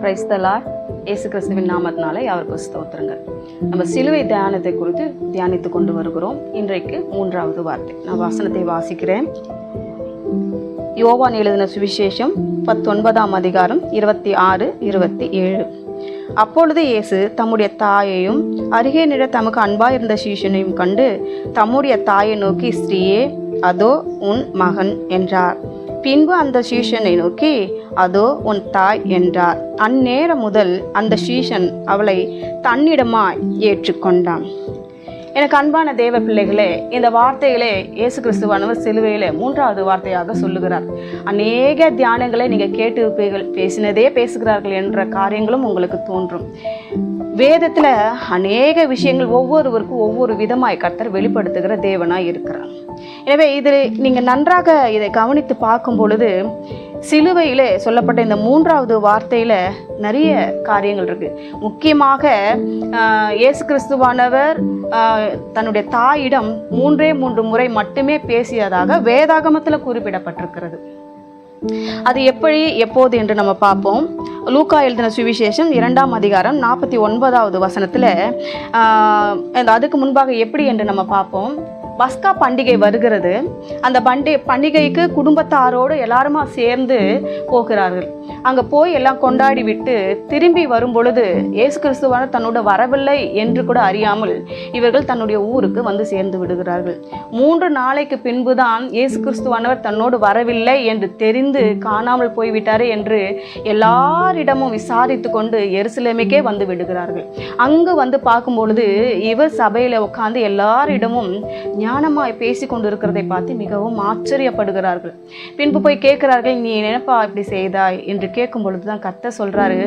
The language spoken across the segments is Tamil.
Praise the Lord. இயேசு கிறிஸ்துவின் நாமத்தினாலே அவருக்கு ஸ்தோத்திரங்கள். நம்ம சிலுவை தியானத்தை குறித்து தியானித்து கொண்டு வருகிறோம். இன்றைக்கு 3வது வார்த்தை. நான் வசனத்தை வாசிக்கிறேன். யோவான் எழுதின சுவிசேஷம் 19ஆம் அதிகாரம் 26, 27. அப்பொழுது இயேசு தம்முடைய தாயையும் அருகே நின்ற தமக்கு அன்பாயிருந்த சீஷனையும் கண்டு தம்முடைய தாயை நோக்கி, ஸ்திரீயே, அதோ உன் மகன் என்றார். பின்பு அந்த சீஷனை நோக்கி, அதோ உன் தாய் என்றார். அந்நேரம் முதல் அந்த சீஷன் அவளை தன்னிடமாய் ஏற்றுக்கொண்டான். எனக்கு அன்பான தேவ பிள்ளைகளே, இந்த வார்த்தைகளே இயேசு கிறிஸ்துவானவர் சிலுவையிலே 3வது வார்த்தையாக சொல்லுகிறார். அநேக தியானங்களை நீங்கள் கேட்டு பேசினதே பேசுகிறார்கள் என்ற காரியங்களும் உங்களுக்கு தோன்றும். வேதத்தில் அநேக விஷயங்கள் ஒவ்வொருவருக்கும் ஒவ்வொரு விதமாய் கர்த்தர் வெளிப்படுத்துகிற தேவனாய் இருக்கிறார். எனவே இதில் நீங்கள் நன்றாக இதை கவனித்து பார்க்கும் பொழுது சிலுவையிலே சொல்லப்பட்ட இந்த 3வது வார்த்தையில் நிறைய காரியங்கள் இருக்குது. முக்கியமாக இயேசு கிறிஸ்துவானவர் தன்னுடைய தாயிடம் 3 முறை மட்டுமே பேசியதாக வேதாகமத்தில் குறிப்பிடப்பட்டிருக்கிறது. அது எப்படி எப்போது என்று நம்ம பார்ப்போம். லூக்கா எழுதின சுவிசேஷம் 2ஆம் அதிகாரம் 49வது வசனத்தில் அதுக்கு முன்பாக எப்படி என்று நம்ம பார்ப்போம். பஸ்கா பண்டிகை வருகிறது. அந்த பண்டிகைக்கு குடும்பத்தாரோடு எல்லாருமா சேர்ந்து போகிறார்கள். அங்கே போய் எல்லாம் கொண்டாடி விட்டு திரும்பி வரும் பொழுது இயேசு கிறிஸ்துவான தன்னோட வரவில்லை என்று கூட அறியாமல் இவர்கள் தன்னுடைய ஊருக்கு வந்து சேர்ந்து விடுகிறார்கள். 3 நாளைக்கு பின்புதான் இயேசு கிறிஸ்துவானவர் தன்னோடு வரவில்லை என்று தெரிந்து காணாமல் போய்விட்டாரே என்று எல்லாரிடமும் விசாரித்து கொண்டு எருசலேமுக்கே வந்து விடுகிறார்கள். அங்கு வந்து பார்க்கும் பொழுது இவர் சபையில் உட்கார்ந்து எல்லாரிடமும் ஞானமாய் பேசி கொண்டு இருக்கிறதை பார்த்து மிகவும் ஆச்சரியப்படுகிறார்கள். பின்பு போய் கேட்கிறார்கள், நீ என்னப்பா இப்படி செய்தாய் என்று கேட்கும் பொழுதுதான் கர்த்தர் சொல்றாரு,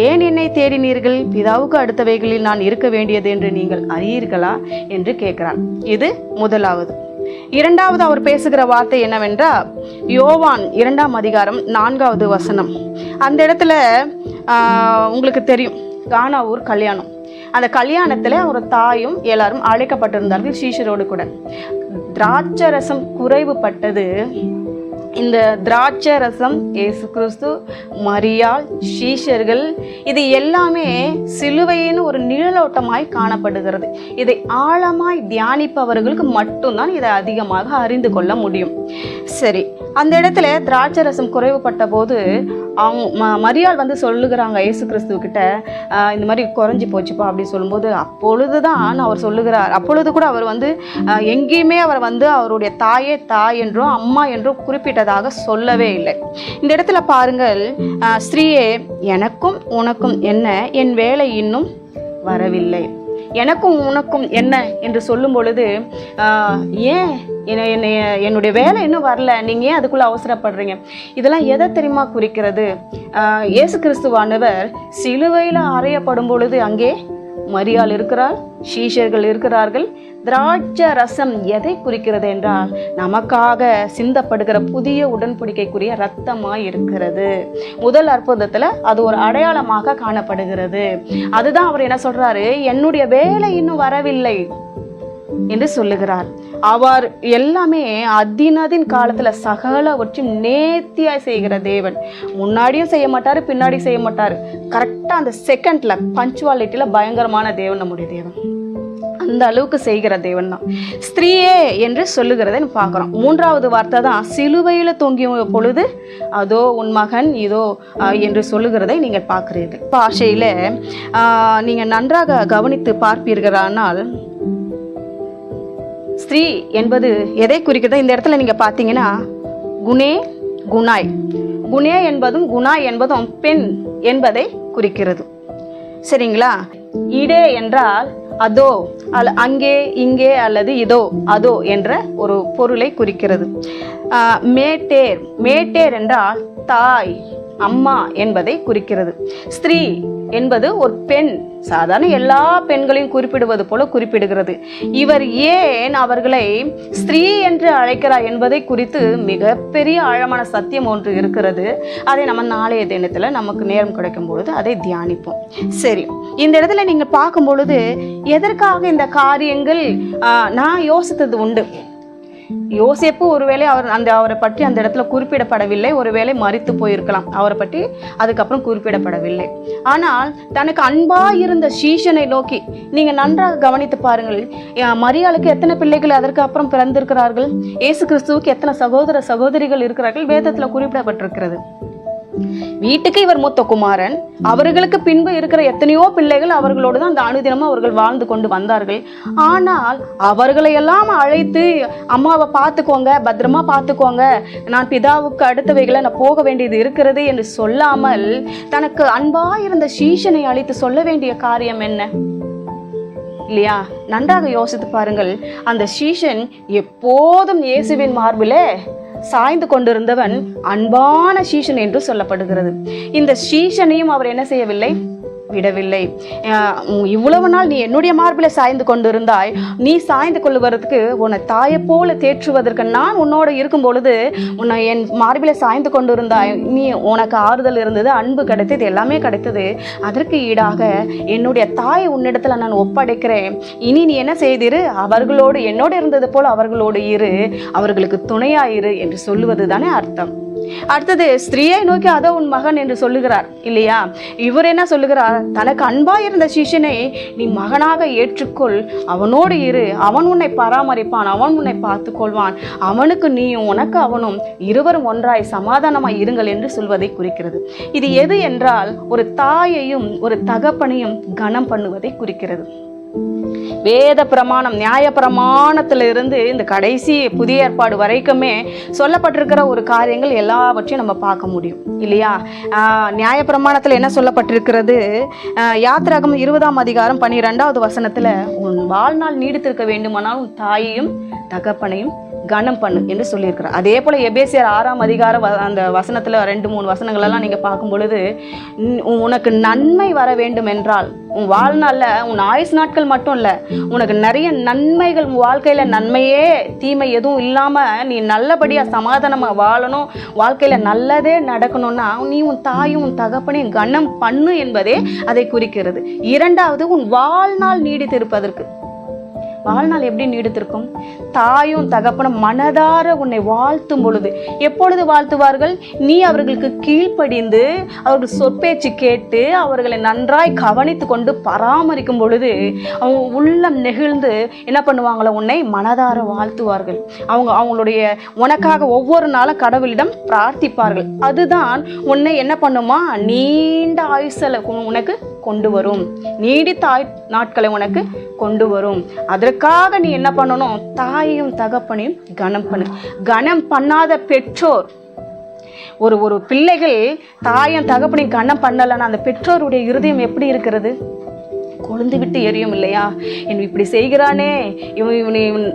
ஏன் என்னை தேடினீர்கள்? பிதாவுக்கு அடுத்தவைகளில் நான் இருக்க வேண்டியது என்று நீங்கள் அறியீர்களா என்று கேட்கிறார். இது முதலாவது. 2வது அவர் பேசுகிற வார்த்தை என்னவென்றால் யோவான் 2ஆம் அதிகாரம் 4வது வசனம். அந்த இடத்துல உங்களுக்கு தெரியும், கானா ஊர் கல்யாணம். அந்த கல்யாணத்தில் ஒரு தாயும் எல்லாரும் அழைக்கப்பட்டிருந்தார்கள் சீஷரோடு கூட. திராட்சை ரசம் குறைவுபட்டது. இந்த திராட்சை ரசம் இயேசு கிறிஸ்து, மரியாள், சீஷர்கள், இது எல்லாமே சிலுவையின் ஒரு நிழலோட்டமாய் காணப்படுகிறது. இதை ஆழமாய் தியானிப்பவர்களுக்கு மட்டும்தான் இதை அதிகமாக அறிந்து கொள்ள முடியும். சரி, அந்த இடத்துல திராட்சை ரசம் குறைவுபட்ட போது அவங்க மரியாள் வந்து சொல்லுகிறாங்க இயேசு கிறிஸ்துவக்கிட்ட, இந்த மாதிரி குறைஞ்சி போச்சுப்பா அப்படின்னு சொல்லும்போது அப்பொழுதுதான் அவர் சொல்லுகிறார். அப்பொழுது கூட அவர் வந்து எங்கேயுமே அவர் வந்து அவருடைய தாயே தாய் என்றோ அம்மா என்றோ குறிப்பிட்டதாக சொல்லவே இல்லை. இந்த இடத்துல பாருங்கள், ஸ்திரீயே, எனக்கும் உனக்கும் என்ன, என் வேலை இன்னும் வரவில்லை. எனக்கும் உனக்கும் என்ன என்று சொல்லும் பொழுது ஏன் என்னுடைய வேலை இன்னும் வரல, நீங்க ஏன் அதுக்குள்ள அவசரப்படுறீங்க? இதெல்லாம் எதை தெரியுமா குறிக்கிறது? இயேசு கிறிஸ்துவானவர் சிலுவையில் அறையப்படும் பொழுது அங்கே மரியாள் இருக்கிறார், சீஷர்கள் இருக்கிறார்கள். திராட்சை ரசம் எதை குறிக்கிறது என்றால் நமக்காக சிந்தப்படுகிற புதிய உடன்படிக்கைக்குரிய இரத்தமாய் இருக்கிறது. முதல் அற்புதத்துல அது ஒரு அடையாளமாக காணப்படுகிறது. அதுதான் அவர் என்ன சொல்றாரு, என்னுடைய வேலை இன்னும் வரவில்லை என்று சொல்லுகிறார். அவர் எல்லாமே அதினதின் காலத்துல சகலவற்றையும் நேர்த்தியாய் செய்கிற தேவன். முன்னாடியும் செய்ய மாட்டாரு, பின்னாடி செய்ய மாட்டாரு. கரெக்டா அந்த செகண்ட்ல பஞ்சுவாலிட்டியில பயங்கரமான தேவன் நம்முடைய தேவன். அந்த அளவுக்கு செய்கிற தேவன் தான். ஸ்திரீயே என்று சொல்லுகிறத பார்க்கிறோம். 3வது வார்த்தை தான் சிலுவையில தொங்கிய பொழுது அதோ உன் மகன் இதோ என்று சொல்லுகிறதை நீங்கள் பார்க்கிறீர்கள். பாஷையில நீங்க நன்றாக கவனித்து பார்ப்பீர்களானால் ஸ்திரீ என்பது எதை குறிக்கிறது? இந்த இடத்துல நீங்க பார்த்தீங்கன்னா குணே, குணாய். குணே என்பதும் குணாய் என்பதும் பெண் என்பதை குறிக்கிறது. சரிங்களா? இடே என்றால் அதோ, அங்கே, இங்கே அல்லது இதோ, அதோ என்ற ஒரு பொருளை குறிக்கிறது. மேட்டேர், மேட்டேர் என்றால் தாய், அம்மா என்பதை குறிக்கிறது. ஸ்திரீ என்பது ஒரு பெண், சாதாரண எல்லா பெண்களையும் குறிப்பிடுவது போல குறிப்பிடுகிறது. இவர் ஏன் அவர்களை ஸ்திரீ என்று அழைக்கிறார் என்பதை குறித்து மிகப்பெரிய ஆழமான சத்தியம் ஒன்று இருக்கிறது. அதை நம்ம நாளைய தினத்தில் நமக்கு நேரம் கிடைக்கும் பொழுது அதை தியானிப்போம். சரி, இந்த இடத்துல நீங்கள் பார்க்கும் பொழுது எதற்காக இந்த காரியங்கள் நான் யோசித்தது உண்டு. யோசேப்பு ஒருவேளை அவரை பற்றி அந்த இடத்துல குறிப்பிடப்படவில்லை, ஒருவேளை மரித்து போயிருக்கலாம், அவரை பற்றி அதுக்கப்புறம் குறிப்பிடப்படவில்லை. ஆனால் தனக்கு அன்பா இருந்த சீஷனை நோக்கி, நீங்க நன்றாக கவனித்து பாருங்கள், மரியாளுக்கு எத்தனை பிள்ளைகள் அதற்கு அப்புறம் பிறந்திருக்கிறார்கள், இயேசு கிறிஸ்துவுக்கு எத்தனை சகோதர சகோதரிகள் இருக்கிறார்கள், வேதத்துல குறிப்பிடப்பட்டிருக்கிறது. வீட்டுக்கு இவர் மூத்த குமாரன், அவர்களுக்கு பின்பு இருக்கிற எத்தனையோ பிள்ளைகள் அவர்களோடு தான் அந்த அனுதினமும் அவர்கள் வாழ்ந்து கொண்டு வந்தார்கள். ஆனால் அவர்களை எல்லாம் அழைத்து, அம்மாவை பார்த்துக்கோங்க, பத்திரமா பார்த்துக்கோங்க, நான் பிதாவுக்கு அடுத்தவைகளை நான் போக வேண்டியது இருக்கிறது என்று சொல்லாமல் தனக்கு அன்பா இருந்த சீஷனை அழைத்து சொல்ல வேண்டிய காரியம் என்ன இல்லையா? நன்றாக யோசித்து பாருங்கள். அந்த சீஷன் எப்போதும் இயேசுவின் மார்பிலே சாய்ந்து கொண்டிருந்தவன் அன்பான சீஷன் என்று சொல்லப்படுகிறது. இந்த சீஷனையும் அவர் என்ன செய்யவில்லை, விடவில்லை. இவ்வளவு நாள் நீ என்னுடைய மார்பில் சாய்ந்து கொண்டிருந்தாய், நீ சாய்ந்து கொள்ளுவதற்கு உன்னை தாயை போல தேற்றுவதற்கு நான் உன்னோட இருக்கும் பொழுது உன்னை என் மார்பில் சாய்ந்து கொண்டிருந்தாய், நீ உனக்கு ஆறுதல் இருந்தது, அன்பு கிடைத்தது, எல்லாமே கிடைத்தது. அதற்கு ஈடாக என்னுடைய தாயை உன்னிடத்துல நான் ஒப்படைக்கிறேன். இனி நீ என்ன செய்திரு, அவர்களோடு என்னோடு இருந்தது போல அவர்களோடு இரு, அவர்களுக்கு துணையாயிரு என்று சொல்லுவது தானே அர்த்தம். அடுத்தது ஸ்திரீயை நோக்கி அதோ உன் மகன் என்று சொல்லுகிறார் இல்லையா? இவர் என்ன சொல்லுகிறார், தனக்கு அன்பா இருந்த சிஷ்யனை நீ மகனாக ஏற்றுக்கொள், அவனோடு இரு, அவன் உன்னை பராமரிப்பான், அவன் உன்னை பார்த்து கொள்வான், அவனுக்கு நீயும் உனக்கு அவனும் இருவரும் ஒன்றாய் சமாதானமாய் இருங்கள் என்று சொல்வதை குறிக்கிறது. இது எது என்றால் ஒரு தாயையும் ஒரு தகப்பனையும் கனம் பண்ணுவதை குறிக்கிறது. வேத பிரமாணம், நியாய பிரமாணத்திலிருந்து இந்த கடைசி புதிய ஏற்பாடு வரைக்குமே சொல்லப்பட்டிருக்கிற ஒரு காரியங்கள் எல்லாவற்றையும் நம்ம பார்க்க முடியும் இல்லையா? நியாய பிரமாணத்தில் என்ன சொல்லப்பட்டிருக்கிறது? யாத்திராகமம் 20ஆம் அதிகாரம் 12வது வசனத்துல, உன் வாழ்நாள் நீடித்திருக்க வேண்டுமானால் உன் தாயையும் தகப்பனையும் கனம் பண்ணு என்று சொல்லியிருக்கிறார். அதே போல எபேசியர் 6ஆம் அதிகாரம் அந்த வசனத்துல 2-3 வசனங்கள் எல்லாம் நீங்க பார்க்கும் பொழுது, உனக்கு நன்மை வர வேண்டும் என்றால் உன் வாழ்நாள்ல உன் ஆயுசு நாட்கள் மட்டும் இல்ல, உனக்கு நிறைய நன்மைகள், உன் வாழ்க்கையில நன்மையே தீமை எதுவும் இல்லாம நீ நல்லபடியா சமாதானமா வாழணும், வாழ்க்கையில நல்லதே நடக்கணும்னா நீ உன் தாயும் உன் தகப்பனையும் கனம் பண்ணு என்பதே அதை குறிக்கிறது. இரண்டாவது, உன் வாழ்நாள் நீடித்திருப்பதற்கு. வாழ்நாள் எப்படி நீடித்திருக்கும்? தாயும் தகப்பனும் மனதார உன்னை வாழ்த்தும் பொழுது. எப்பொழுது வாழ்த்துவார்கள்? நீ அவர்களுக்கு கீழ்ப்படிந்து அவர்கள் சொற்பேச்சு கேட்டு அவர்களை நன்றாய் கவனித்து கொண்டு பராமரிக்கும் பொழுது அவங்க உள்ளம் நெகிழ்ந்து என்ன பண்ணுவாங்களோ, உன்னை மனதார வாழ்த்துவார்கள். அவங்களுடைய உனக்காக ஒவ்வொரு நாளும் கடவுளிடம் பிரார்த்திப்பார்கள். அதுதான் உன்னை என்ன பண்ணுமா, நீண்ட ஆயுசல உனக்கு கொண்டு வரும், நீடித்த நாட்களை உனக்கு கொண்டு வரும். அதற்காக நீ என்ன பண்ணணும், தாயையும் தகப்பனையும் கனம் பண்ணு. கனம் பண்ணாத பெற்றோர், ஒரு பிள்ளைகள் தாயும் தகப்பனையும் கனம் பண்ணலன்னா அந்த பெற்றோருடைய இருதயம் எப்படி இருக்கிறது? கொழுந்து விட்டு எரியும் இல்லையா? இவன் இப்படி செய்கிறானே,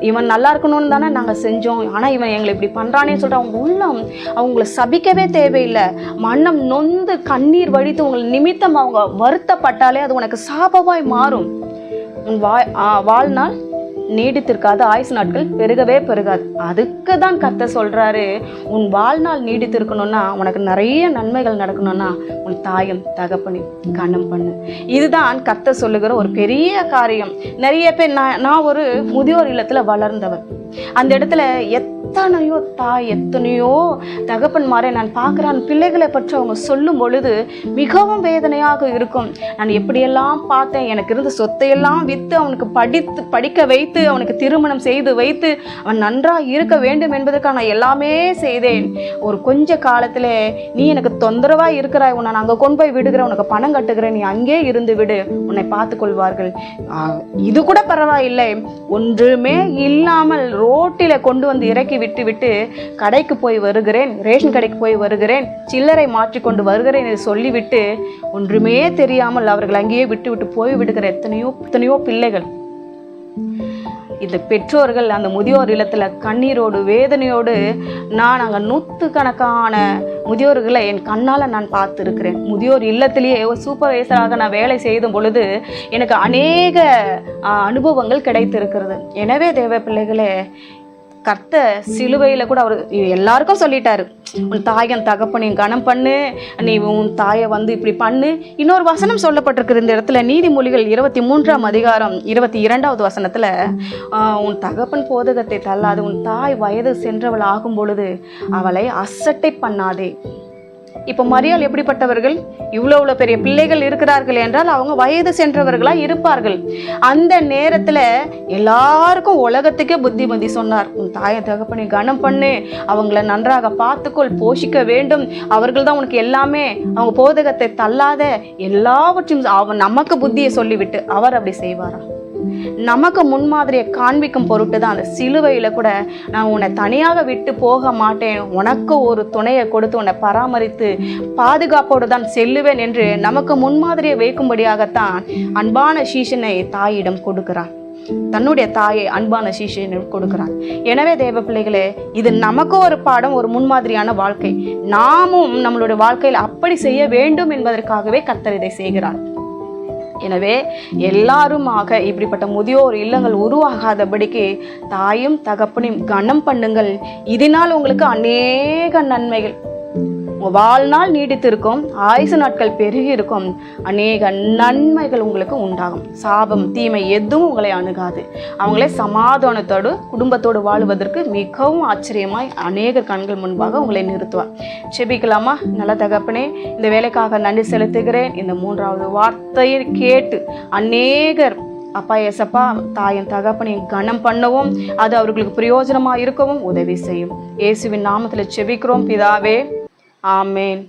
இவன் நல்லா இருக்கணும்னு தானே நாங்கள் செஞ்சோம், ஆனால் இவன் எங்களை இப்படி பண்ணுறானே சொல்லிட்டு அவங்க உள்ளம் அவங்கள சபிக்கவே தேவையில்லை. மனம் நொந்து கண்ணீர் வடித்து உங்கள் நிமித்தம் அவங்க வருத்தப்பட்டாலே அது உனக்கு சாபமாய் மாறும். உன் வாழ்நாள் நீடித்திருக்காது, ஆயுசு நாட்கள் பெருகவே பெருகாது. அதுக்கு தான் கர்த்தர் சொல்றாரு, உன் வாழ்நாள் நீடித்திருக்கணும்னா, உனக்கு நிறைய நன்மைகள் நடக்கணும்னா உன் தாயும் தகப்பனையும் கனம் பண்ணு. இதுதான் கர்த்தர் சொல்லுகிற ஒரு பெரிய காரியம். நிறைய பேர், நான் ஒரு முதியோர் இல்லத்துல வளர்ந்தவர். அந்த இடத்துல எத்தனையோ தாய், எத்தனையோ தகப்பன்மாரை நான் பார்க்குறேன். பிள்ளைகளை பற்றி அவங்க சொல்லும் பொழுது மிகவும் வேதனையாக இருக்கும். நான் எப்படியெல்லாம் பார்த்தேன், எனக்கு இருந்த சொத்தையெல்லாம் விற்று அவனுக்கு படிக்க வைத்து அவனுக்கு திருமணம் செய்து வைத்து அவன் நன்றாக இருக்க வேண்டும் என்பதற்காக நான் எல்லாமே செய்தேன். ஒரு கொஞ்ச காலத்தில் நீ எனக்கு தொந்தரவாக இருக்கிறாய், உன்னை நான் அங்கே கொண்டு போய் விடுகிறேன், உனக்கு பணம் கட்டுகிறேன், நீ அங்கே இருந்து விடு, உன்னை பார்த்து கொள்வார்கள். இது கூட பரவாயில்லை, ஒன்றுமே இல்லாமல் ரோட்டில கொண்டு வந்து இறக்கி விட்டு கடைக்கு போய் வருகிறேன், ரேஷன் கடைக்கு போய் வருகிறேன், சில்லறை மாற்றிக்கொண்டு வருகிறேன் என்று சொல்லிவிட்டு ஒன்றுமே தெரியாமல் அவர்கள் அங்கேயே விட்டு போய் விடுகிற எத்தனையோ பிள்ளைகள். இந்த பெற்றோர்கள் அந்த முதியோர் இல்லத்துல கண்ணீரோடு வேதனையோடு, நான் அங்கே 100கணக்கான முதியோர்களை என் கண்ணால் நான் பார்த்துருக்கிறேன். முதியோர் இல்லத்திலேயே ஒரு சூப்பர்வைசராக நான் வேலை செய்த பொழுது எனக்கு அநேக அனுபவங்கள் கிடைத்திருக்கிறது. எனவே தேவ பிள்ளைகளே, கர்த்தர் சிலுவையில் கூட அவர் எல்லாருக்கும் சொல்லிட்டாரு, உன் தாயன் தகப்பனையும் கனம் பண்ணு, நீ உன் தாயை இப்படி பண்ணு. இன்னொரு வசனம் சொல்லப்பட்டிருக்கிற இந்த இடத்துல நீதிமொழிகள் 23ஆம் அதிகாரம் 22வது வசனத்தில், உன் தகப்பன் போதகத்தை தள்ளாது, உன் தாய் வயது சென்றவள் ஆகும் பொழுது அவளை அசட்டை பண்ணாதே. இப்போ மரியாள் எப்படிப்பட்டவர்கள்? இவ்வளோ பெரிய பிள்ளைகள் இருக்கிறார்கள் என்றால் அவங்க வயது சென்றவர்களாக இருப்பார்கள். அந்த நேரத்தில் எல்லாருக்கும் உலகத்துக்கே புத்திமதி சொன்னார், உன் தாயை தகப்பனை கனம் பண்ணு, அவங்கள நன்றாக பார்த்துக்கொள், போஷிக்க வேண்டும், அவர்கள் தான் உனக்கு எல்லாமே, அவங்க போதகத்தை தள்ளாத, எல்லாவற்றையும் நமக்கு புத்தியை சொல்லிவிட்டு அவர் அப்படி செய்வாரா? நமக்கு முன்மாதிரியை காண்பிக்கும் பொருட்டு தான் அந்த சிலுவையில் கூட நான் உன்னை தனியாக விட்டு போக மாட்டேன், உனக்கு ஒரு துணையை கொடுத்து உன்னை பராமரித்து பாதுகாப்போடு தான் செல்லுவேன் என்று நமக்கு முன்மாதிரியை வைக்கும்படியாகத்தான் அன்பான சீஷனை தாயிடம் கொடுக்கிறான். தன்னுடைய தாயை அன்பான சீஷனிடம் கொடுக்கிறான். எனவே தேவ பிள்ளைகளே, இது நமக்கு ஒரு பாடம், ஒரு முன்மாதிரியான வாழ்க்கை. நாமும் நம்மளுடைய வாழ்க்கையில் அப்படி செய்ய வேண்டும் என்பதற்காகவே கர்த்தர் இதை செய்கிறார். எனவே எல்லாருமாக இப்படிப்பட்ட முதியோர் இல்லங்கள் உருவாகாதபடிக்கு தாயும் தகப்பனையும் கனம் பண்ணுங்கள். இதனால் உங்களுக்கு அநேக நன்மைகள், வாழ்நாள் நீடித்து இருக்கும், ஆயுசு நாட்கள் பெருகி இருக்கும், அநேக நன்மைகள் உங்களுக்கு உண்டாகும். சாபம் தீமை எதுவும் உங்களை அணுகாது. அவங்களே சமாதானத்தோடு குடும்பத்தோடு வாழுவதற்கு மிகவும் ஆச்சரியமாய் அநேக கண்கள் முன்பாக உங்களை நிறுத்துவார். செபிக்கலாமா? நல்ல தகப்பனே, இந்த வேலைக்காக நன்றி செலுத்துகிறேன். இந்த 3வது வார்த்தையை கேட்டு அநேகர் அப்பா ஏசப்பா தாயின் தகப்பனையும் கனம் பண்ணவும் அது அவர்களுக்கு பிரயோஜனமாக இருக்கவும் உதவி செய்யும். இயேசுவின் நாமத்தில் செபிக்கிறோம் பிதாவே, ஆமேன்.